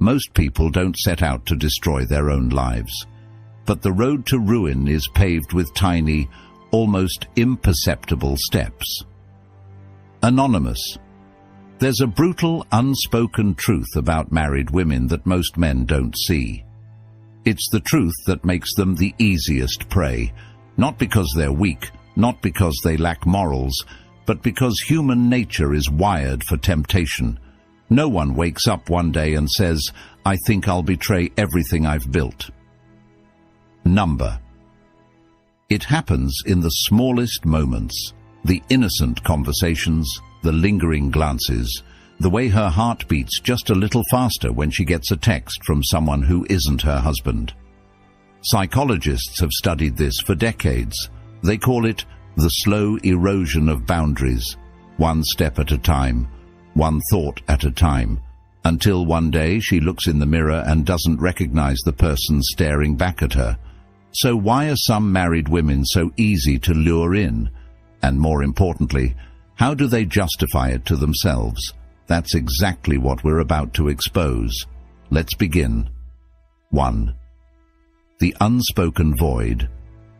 Most people don't set out to destroy their own lives. But the road to ruin is paved with tiny, almost imperceptible steps. Anonymous. There's a brutal, unspoken truth about married women that most men don't see. It's the truth that makes them the easiest prey, not because they're weak, not because they lack morals, but because human nature is wired for temptation. No one wakes up one day and says, "I think I'll betray everything I've built." Number. It happens in the smallest moments, the innocent conversations, the lingering glances, the way her heart beats just a little faster when she gets a text from someone who isn't her husband. Psychologists have studied this for decades. They call it the slow erosion of boundaries, one step at a time, one thought at a time, until one day she looks in the mirror and doesn't recognize the person staring back at her. So why are some married women so easy to lure in? And more importantly, how do they justify it to themselves? That's exactly what we're about to expose. Let's begin. 1. The unspoken void.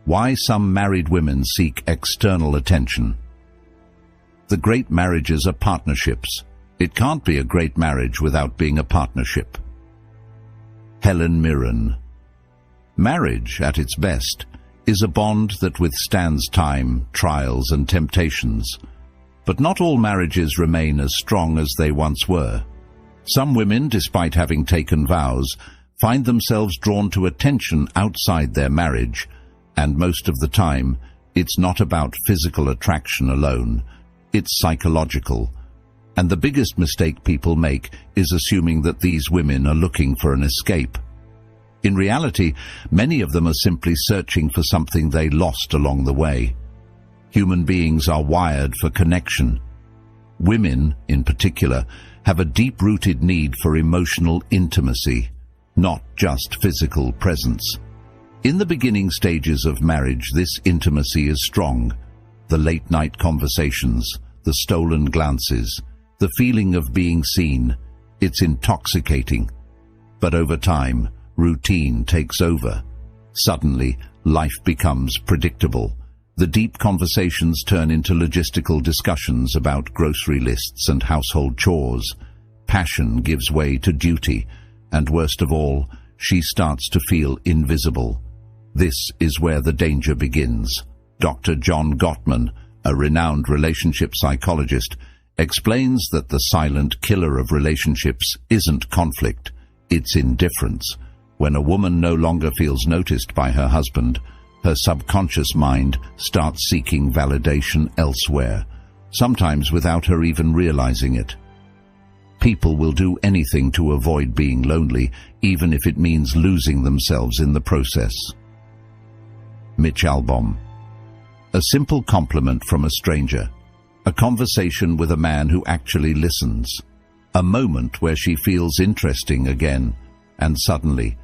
Why some married women seek external attention. The great marriages are partnerships. It can't be a great marriage without being a partnership. Helen Mirren. Marriage, at its best, is a bond that withstands time, trials, and temptations. But not all marriages remain as strong as they once were. Some women, despite having taken vows, find themselves drawn to attention outside their marriage, and most of the time, it's not about physical attraction alone, it's psychological. And the biggest mistake people make is assuming that these women are looking for an escape. In reality, many of them are simply searching for something they lost along the way. Human beings are wired for connection. Women, in particular, have a deep-rooted need for emotional intimacy, not just physical presence. In the beginning stages of marriage, this intimacy is strong. The late-night conversations, the stolen glances, the feeling of being seen, it's intoxicating. But over time, routine takes over. Suddenly, life becomes predictable. The deep conversations turn into logistical discussions about grocery lists and household chores. Passion gives way to duty, and worst of all, she starts to feel invisible. This is where the danger begins. Dr. John Gottman, a renowned relationship psychologist, explains that the silent killer of relationships isn't conflict, it's indifference. When a woman no longer feels noticed by her husband, her subconscious mind starts seeking validation elsewhere, sometimes without her even realizing it. People will do anything to avoid being lonely, even if it means losing themselves in the process. Mitch Albom. A simple compliment from a stranger. A conversation with a man who actually listens. A moment where she feels interesting again, and suddenly,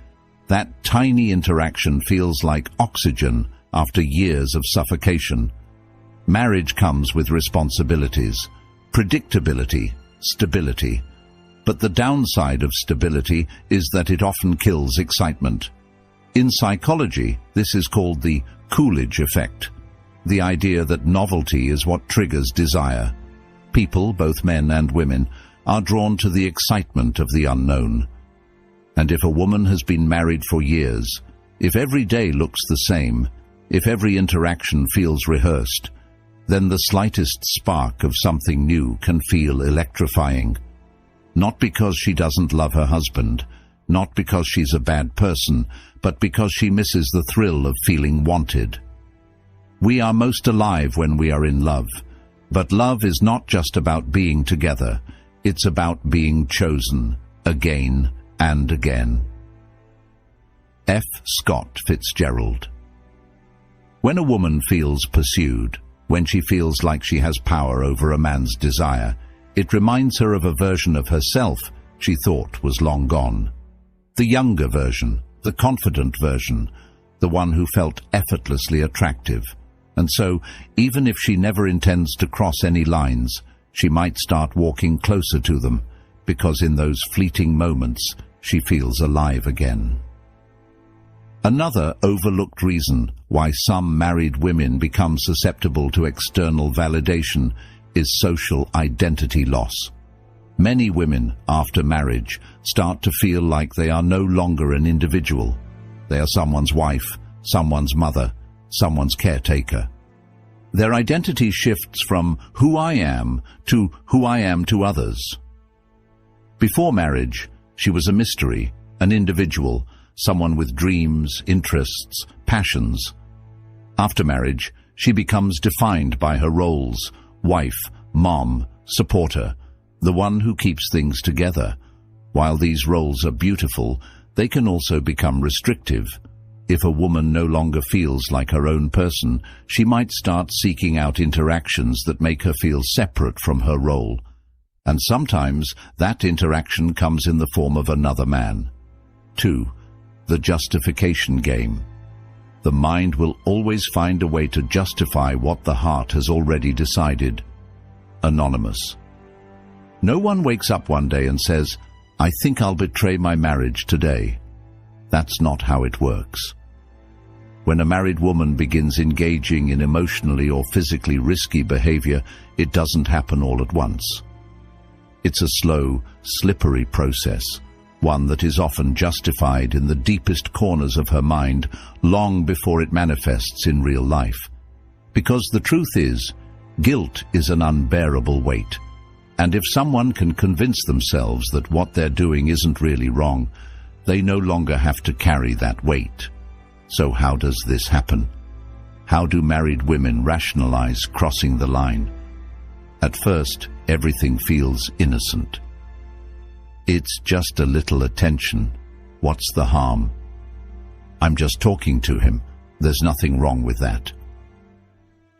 that tiny interaction feels like oxygen after years of suffocation. Marriage comes with responsibilities, predictability, stability. But the downside of stability is that it often kills excitement. In psychology, this is called the Coolidge effect, the idea that novelty is what triggers desire. People, both men and women, are drawn to the excitement of the unknown. And if a woman has been married for years, if every day looks the same, if every interaction feels rehearsed, then the slightest spark of something new can feel electrifying. Not because she doesn't love her husband, not because she's a bad person, but because she misses the thrill of feeling wanted. We are most alive when we are in love, but love is not just about being together, it's about being chosen, again and again. F. Scott Fitzgerald. When a woman feels pursued, when she feels like she has power over a man's desire, it reminds her of a version of herself she thought was long gone. The younger version, the confident version, the one who felt effortlessly attractive. And so, even if she never intends to cross any lines, she might start walking closer to them, because in those fleeting moments, she feels alive again. Another overlooked reason why some married women become susceptible to external validation is social identity loss. Many women, after marriage, start to feel like they are no longer an individual. They are someone's wife, someone's mother, someone's caretaker. Their identity shifts from who I am to who I am to others. Before marriage, she was a mystery, an individual, someone with dreams, interests, passions. After marriage, she becomes defined by her roles: wife, mom, supporter, the one who keeps things together. While these roles are beautiful, they can also become restrictive. If a woman no longer feels like her own person, she might start seeking out interactions that make her feel separate from her role. And sometimes that interaction comes in the form of another man. 2. The justification game. The mind will always find a way to justify what the heart has already decided. Anonymous. No one wakes up one day and says, "I think I'll betray my marriage today." That's not how it works. When a married woman begins engaging in emotionally or physically risky behavior, it doesn't happen all at once. It's a slow, slippery process, one that is often justified in the deepest corners of her mind long before it manifests in real life. Because the truth is, guilt is an unbearable weight. And if someone can convince themselves that what they're doing isn't really wrong, they no longer have to carry that weight. So how does this happen? How do married women rationalize crossing the line? At first, everything feels innocent. It's just a little attention. What's the harm? I'm just talking to him. There's nothing wrong with that.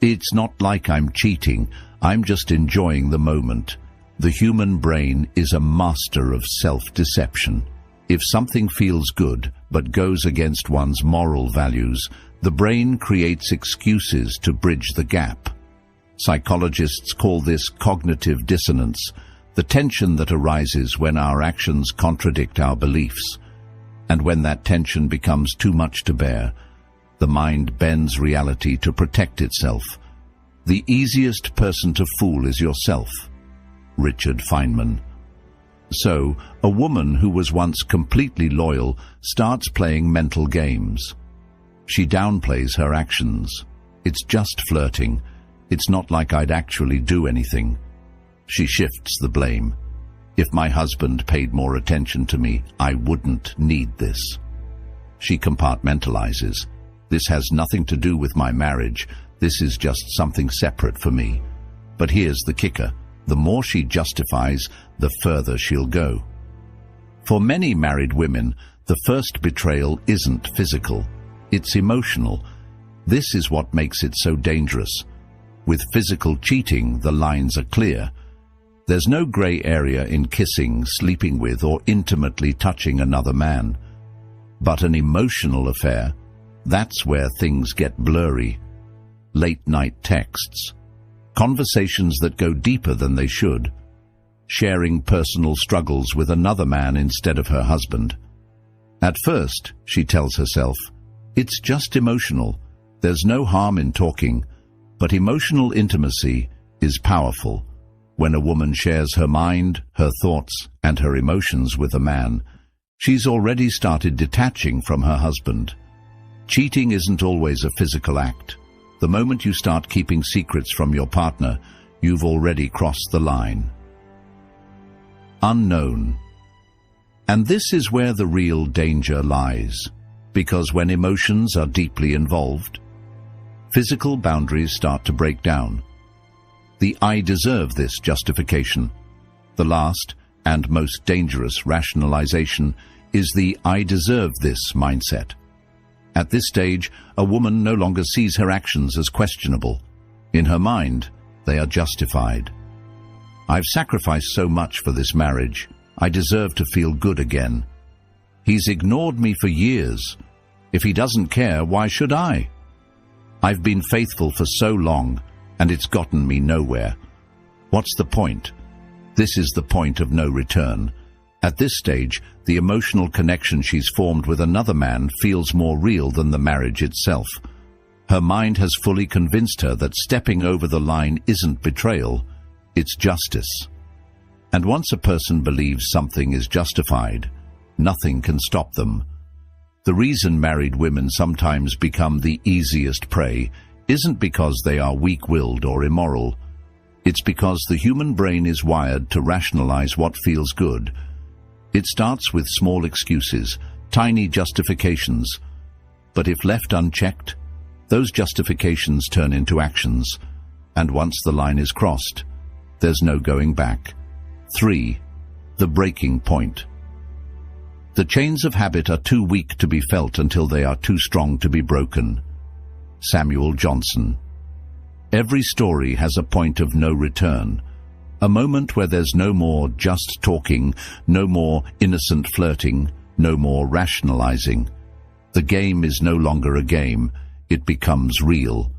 It's not like I'm cheating. I'm just enjoying the moment. The human brain is a master of self-deception. If something feels good but goes against one's moral values, the brain creates excuses to bridge the gap. Psychologists call this cognitive dissonance, the tension that arises when our actions contradict our beliefs. And when that tension becomes too much to bear, the mind bends reality to protect itself. The easiest person to fool is yourself. Richard Feynman. So, a woman who was once completely loyal starts playing mental games. She downplays her actions. It's just flirting. It's not like I'd actually do anything. She shifts the blame. If my husband paid more attention to me, I wouldn't need this. She compartmentalizes. This has nothing to do with my marriage. This is just something separate for me. But here's the kicker. The more she justifies, the further she'll go. For many married women, the first betrayal isn't physical. It's emotional. This is what makes it so dangerous. With physical cheating, the lines are clear. There's no gray area in kissing, sleeping with, or intimately touching another man. But an emotional affair, that's where things get blurry. Late-night texts, conversations that go deeper than they should, sharing personal struggles with another man instead of her husband. At first, she tells herself, it's just emotional. There's no harm in talking. But emotional intimacy is powerful. When a woman shares her mind, her thoughts, and her emotions with a man, she's already started detaching from her husband. Cheating isn't always a physical act. The moment you start keeping secrets from your partner, you've already crossed the line. Unknown. And this is where the real danger lies, because when emotions are deeply involved, physical boundaries start to break down. The "I deserve this" justification. The last and most dangerous rationalization is the "I deserve this" mindset. At this stage, a woman no longer sees her actions as questionable. In her mind, they are justified. I've sacrificed so much for this marriage. I deserve to feel good again. He's ignored me for years. If he doesn't care, why should I? I've been faithful for so long, and it's gotten me nowhere. What's the point? This is the point of no return. At this stage, the emotional connection she's formed with another man feels more real than the marriage itself. Her mind has fully convinced her that stepping over the line isn't betrayal, it's justice. And once a person believes something is justified, nothing can stop them. The reason married women sometimes become the easiest prey isn't because they are weak-willed or immoral. It's because the human brain is wired to rationalize what feels good. It starts with small excuses, tiny justifications. But if left unchecked, those justifications turn into actions. And once the line is crossed, there's no going back. 3. The breaking point. The chains of habit are too weak to be felt until they are too strong to be broken. Samuel Johnson. Every story has a point of no return. A moment where there's no more just talking, no more innocent flirting, no more rationalizing. The game is no longer a game, it becomes real.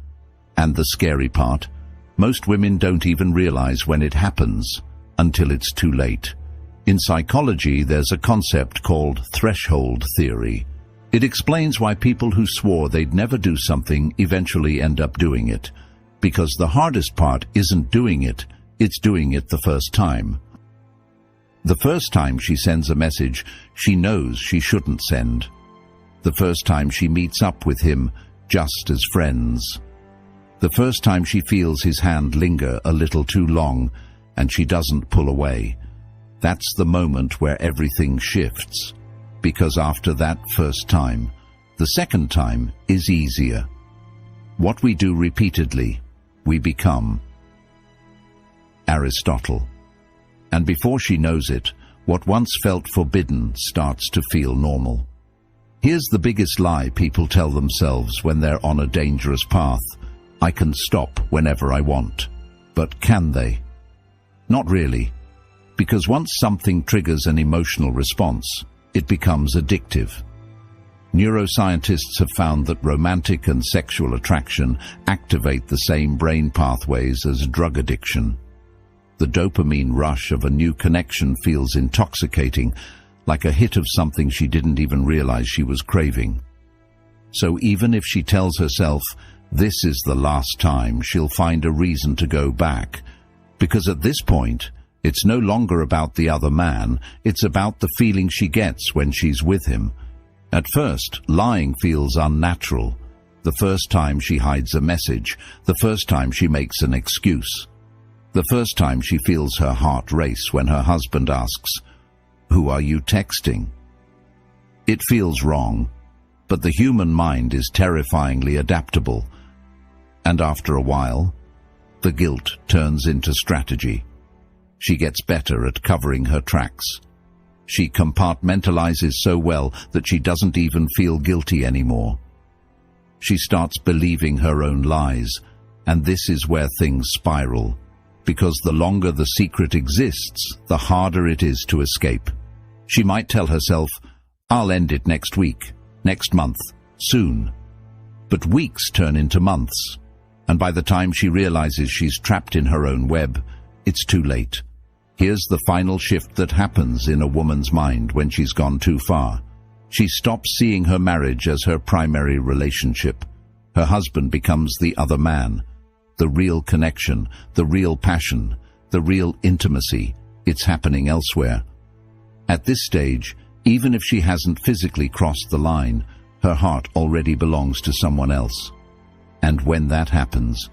And the scary part, most women don't even realize when it happens, until it's too late. In psychology, there's a concept called threshold theory. It explains why people who swore they'd never do something eventually end up doing it. Because the hardest part isn't doing it, it's doing it the first time. The first time she sends a message she knows she shouldn't send. The first time she meets up with him just as friends. The first time she feels his hand linger a little too long and she doesn't pull away. That's the moment where everything shifts. Because after that first time, the second time is easier. What we do repeatedly, we become. Aristotle. And before she knows it, what once felt forbidden starts to feel normal. Here's the biggest lie people tell themselves when they're on a dangerous path. I can stop whenever I want. But can they? Not really. Because once something triggers an emotional response, it becomes addictive. Neuroscientists have found that romantic and sexual attraction activate the same brain pathways as drug addiction. The dopamine rush of a new connection feels intoxicating, like a hit of something she didn't even realize she was craving. So even if she tells herself, this is the last time, she'll find a reason to go back. Because at this point, it's no longer about the other man, it's about the feeling she gets when she's with him. At first, lying feels unnatural. The first time she hides a message, the first time she makes an excuse. The first time she feels her heart race when her husband asks, "Who are you texting?" It feels wrong, but the human mind is terrifyingly adaptable. And after a while, the guilt turns into strategy. She gets better at covering her tracks. She compartmentalizes so well that she doesn't even feel guilty anymore. She starts believing her own lies, and this is where things spiral. Because the longer the secret exists, the harder it is to escape. She might tell herself, I'll end it next week, next month, soon. But weeks turn into months, and by the time she realizes she's trapped in her own web, it's too late. Here's the final shift that happens in a woman's mind when she's gone too far. She stops seeing her marriage as her primary relationship. Her husband becomes the other man. The real connection, the real passion, the real intimacy, it's happening elsewhere. At this stage, even if she hasn't physically crossed the line, her heart already belongs to someone else. And when that happens,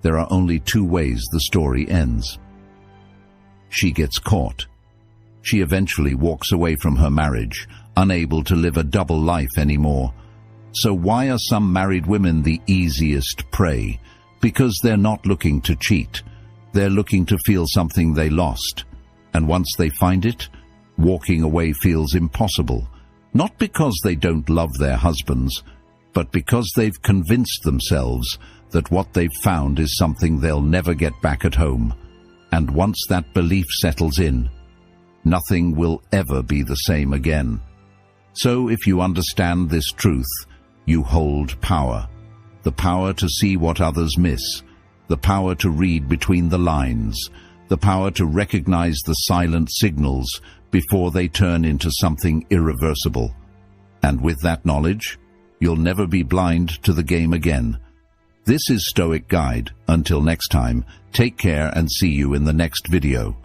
there are only two ways the story ends. She gets caught. She eventually walks away from her marriage, unable to live a double life anymore. So why are some married women the easiest prey? Because they're not looking to cheat. They're looking to feel something they lost. And once they find it, walking away feels impossible. Not because they don't love their husbands, but because they've convinced themselves that what they've found is something they'll never get back at home. And once that belief settles in, nothing will ever be the same again. So if you understand this truth, you hold power. The power to see what others miss, the power to read between the lines, the power to recognize the silent signals before they turn into something irreversible. And with that knowledge, you'll never be blind to the game again. This is Stoic Guide. Until next time, take care and see you in the next video.